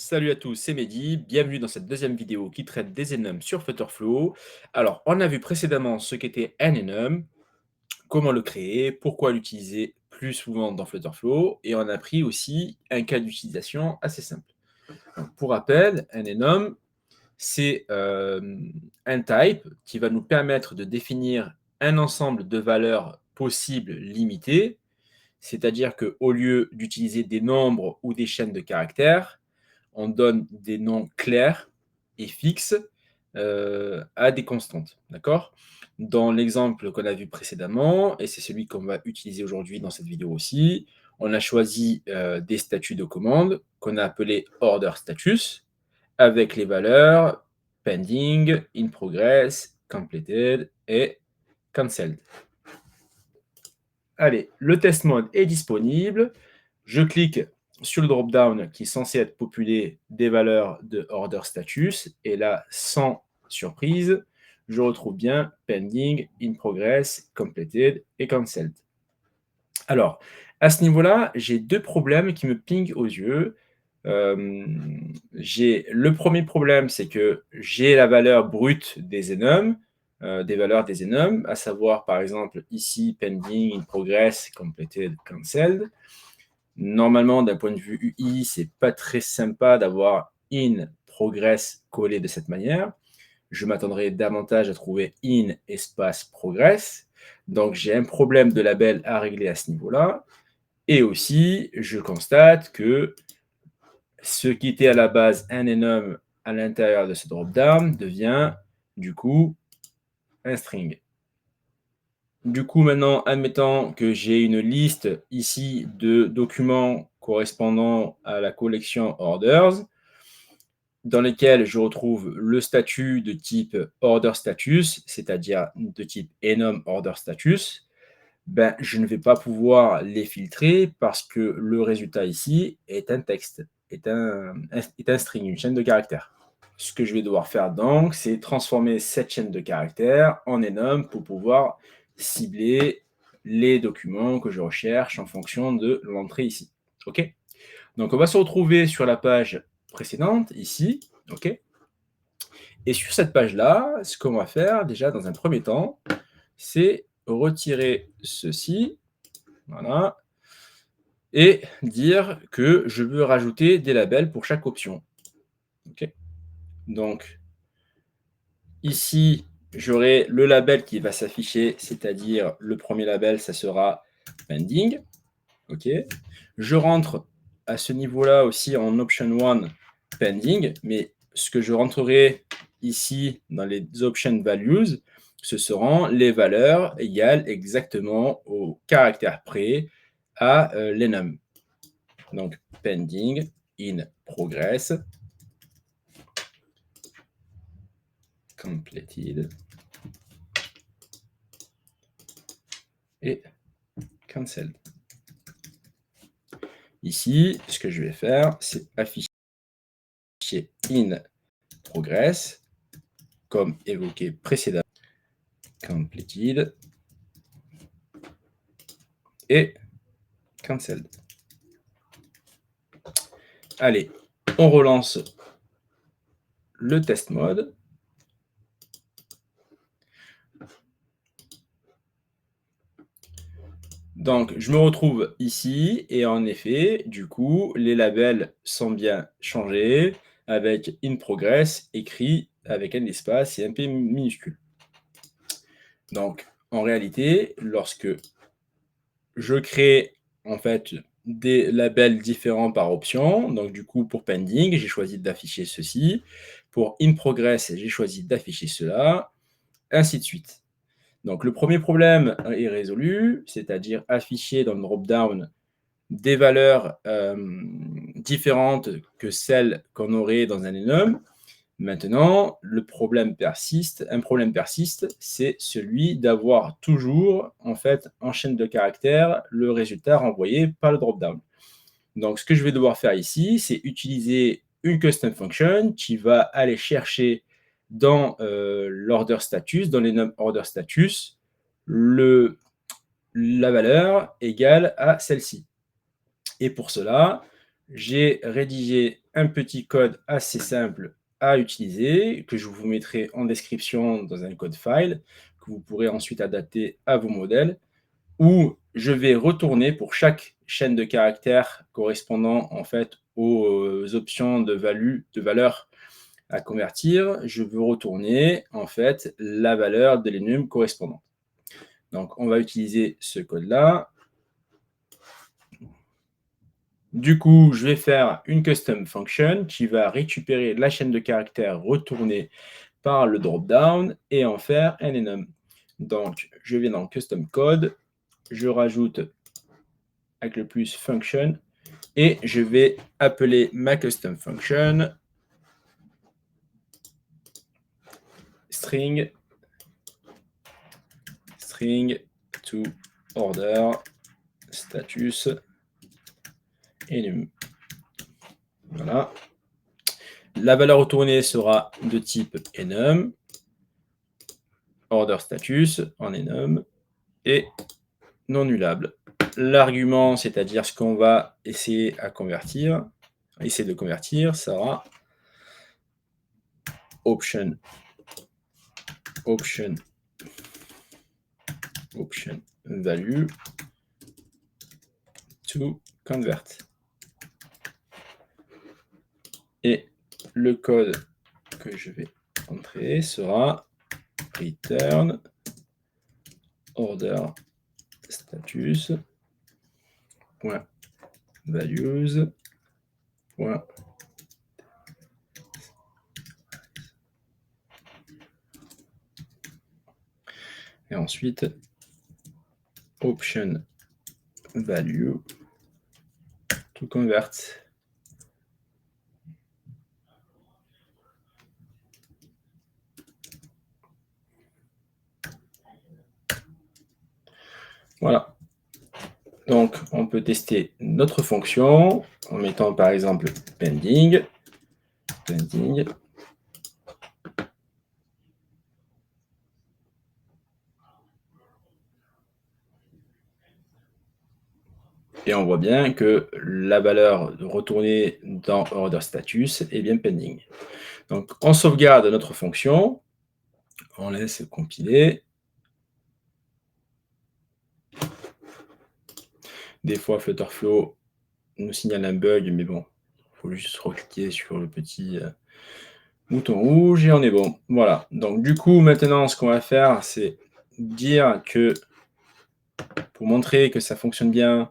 Salut à tous, c'est Mehdi. Bienvenue dans cette deuxième vidéo qui traite des enums sur Flutterflow. Alors, on a vu précédemment ce qu'était un enum, comment le créer, pourquoi l'utiliser plus souvent dans Flutterflow, et on a pris aussi un cas d'utilisation assez simple. Donc, pour rappel, un enum, c'est un type qui va nous permettre de définir un ensemble de valeurs possibles limitées, c'est-à-dire qu'au lieu d'utiliser des nombres ou des chaînes de caractères, on donne des noms clairs et fixes à des constantes. D'accord? Dans l'exemple qu'on a vu précédemment, et c'est celui qu'on va utiliser aujourd'hui dans cette vidéo aussi, on a choisi des statuts de commande qu'on a appelés order status avec les valeurs pending, in progress, completed et cancelled. Allez, le test mode est disponible. Je clique sur le drop-down qui est censé être populé des valeurs de order status. Et là, sans surprise, je retrouve bien pending, in progress, completed et cancelled. Alors, à ce niveau-là, j'ai deux problèmes qui me pingent aux yeux. Le premier problème, c'est que j'ai la valeur brute des enums, des valeurs des enums, à savoir par exemple ici pending, in progress, completed, cancelled. Normalement, d'un point de vue UI, c'est pas très sympa d'avoir in progress collé de cette manière. Je m'attendrais davantage à trouver in espace progress. Donc j'ai un problème de label à régler à ce niveau-là. Et aussi, je constate que ce qui était à la base un enum à l'intérieur de ce drop-down devient du coup un string. Du coup, maintenant, admettons que j'ai une liste ici de documents correspondant à la collection orders, dans lesquels je retrouve le statut de type order status, c'est-à-dire de type enum order status. Ben, je ne vais pas pouvoir les filtrer parce que le résultat ici est un texte, est un string, une chaîne de caractères. Ce que je vais devoir faire donc, c'est transformer cette chaîne de caractères en enum pour pouvoir cibler les documents que je recherche en fonction de l'entrée ici. OK? Donc, on va se retrouver sur la page précédente, ici. OK? Et sur cette page-là, ce qu'on va faire, déjà, dans un premier temps, c'est retirer ceci. Voilà. Et dire que je veux rajouter des labels pour chaque option. OK? Donc, ici, j'aurai le label qui va s'afficher, c'est-à-dire le premier label, ça sera pending. OK. Je rentre à ce niveau-là aussi en option 1 pending, mais ce que je rentrerai ici dans les option values, ce seront les valeurs égales exactement au caractère près à l'enum. Donc pending in progress completed et cancelled. Ici, ce que je vais faire, c'est afficher in progress, comme évoqué précédemment, completed et cancelled. Allez, on relance le test mode. Donc, je me retrouve ici et en effet, du coup, les labels sont bien changés avec in progress écrit avec un espace et un P minuscule. Donc, en réalité, lorsque je crée en fait des labels différents par option, donc du coup, pour pending, j'ai choisi d'afficher ceci. Pour in progress, j'ai choisi d'afficher cela, ainsi de suite. Donc, le premier problème est résolu, c'est-à-dire afficher dans le drop-down des valeurs différentes que celles qu'on aurait dans un enum. Maintenant, le problème persiste. Un problème persiste, c'est celui d'avoir toujours, en fait, en chaîne de caractères, le résultat renvoyé par le drop-down. Donc, ce que je vais devoir faire ici, c'est utiliser une custom function qui va aller chercher dans l'order status, dans les num order status, la valeur égale à celle-ci. Et pour cela, j'ai rédigé un petit code assez simple à utiliser, que je vous mettrai en description dans un code file, que vous pourrez ensuite adapter à vos modèles, où je vais retourner pour chaque chaîne de caractères correspondant en fait aux options de valeur à convertir, je veux retourner en fait la valeur de l'enum correspondante. Donc, on va utiliser ce code-là. Du coup, je vais faire une custom function qui va récupérer la chaîne de caractères retournée par le drop-down et en faire un enum. Donc, je vais dans custom code, je rajoute avec le plus function et je vais appeler ma custom function string to order status enum. Voilà. La valeur retournée sera de type enum, order status en enum et non nullable. L'argument, c'est-à-dire ce qu'on va essayer de convertir, sera option value to convert. Et le code que je vais entrer sera return order status .values et ensuite option value to convert. Voilà. Donc, on peut tester notre fonction en mettant par exemple pending. Et on voit bien que la valeur retournée dans order status est bien pending. Donc, on sauvegarde notre fonction. On laisse compiler. Des fois, Flutterflow nous signale un bug, mais bon, il faut juste recliquer sur le petit bouton rouge et on est bon. Voilà. Donc, du coup, maintenant, ce qu'on va faire, c'est dire que, pour montrer que ça fonctionne bien,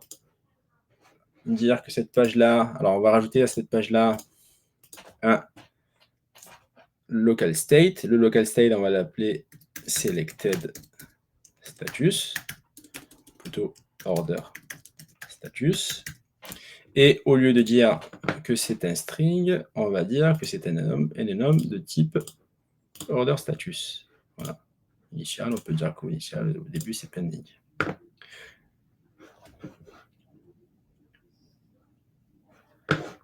dire que cette page-là, alors on va rajouter à cette page-là un local state. Le local state, on va l'appeler selected status, plutôt order status. Et au lieu de dire que c'est un string, on va dire que c'est un enum de type order status. Voilà. Initial, on peut dire qu'initial, au début, c'est pending.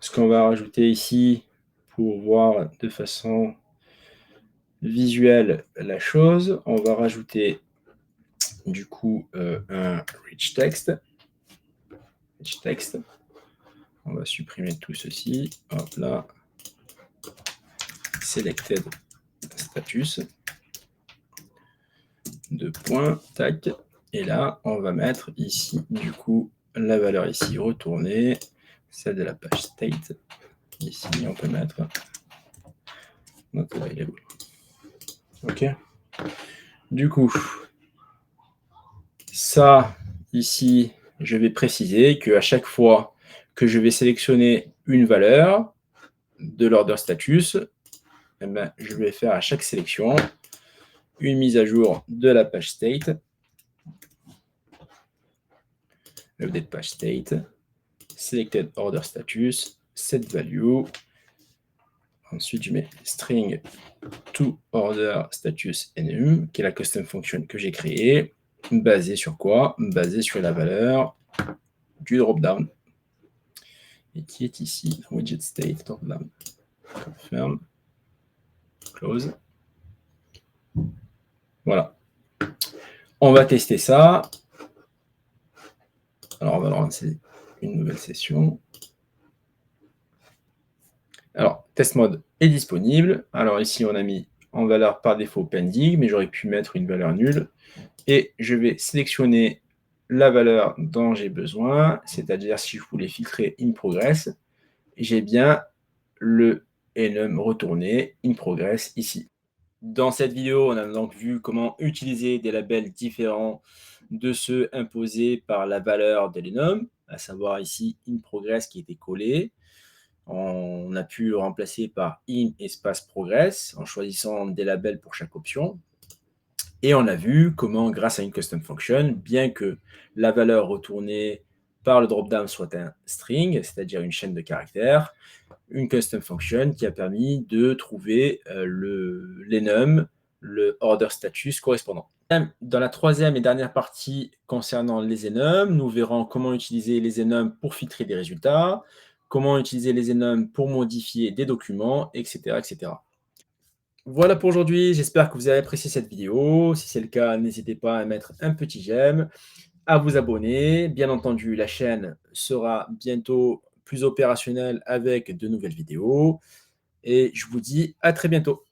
Ce qu'on va rajouter ici, pour voir de façon visuelle la chose, on va rajouter du coup un rich text. On va supprimer tout ceci. Hop là. Selected status. Deux points. Tac. Et là, on va mettre ici, du coup, la valeur ici retournée, celle de la page state. Ici, on peut mettre not available. OK. Du coup, ça, ici, je vais préciser qu'à chaque fois que je vais sélectionner une valeur de l'order status, eh ben, je vais faire à chaque sélection une mise à jour de la page state. Update page state, selected order status, set value. Ensuite, je mets string to order status enum, qui est la custom function que j'ai créée, basée sur quoi? Basée sur la valeur du dropdown, et qui est ici, widget state dropdown. Confirm, close. Voilà. On va tester ça. Alors, on va lancer une nouvelle session. Alors, test mode est disponible. Alors ici, on a mis en valeur par défaut pending, mais j'aurais pu mettre une valeur nulle. Et je vais sélectionner la valeur dont j'ai besoin, c'est-à-dire si je voulais filtrer in progress, j'ai bien le enum retourné in progress ici. Dans cette vidéo, on a donc vu comment utiliser des labels différents de ceux imposés par la valeur de l'enum, à savoir ici in progress qui était collé. On a pu le remplacer par in espace progress en choisissant des labels pour chaque option. Et on a vu comment, grâce à une custom function, bien que la valeur retournée par le dropdown soit un string, c'est-à-dire une chaîne de caractères, une custom function qui a permis de trouver l'enum, le order status correspondant. Dans la troisième et dernière partie concernant les enums, nous verrons comment utiliser les enums pour filtrer des résultats, comment utiliser les enums pour modifier des documents, etc., etc. Voilà pour aujourd'hui, j'espère que vous avez apprécié cette vidéo. Si c'est le cas, n'hésitez pas à mettre un petit j'aime, à vous abonner. Bien entendu, la chaîne sera bientôt plus opérationnelle avec de nouvelles vidéos. Et je vous dis à très bientôt.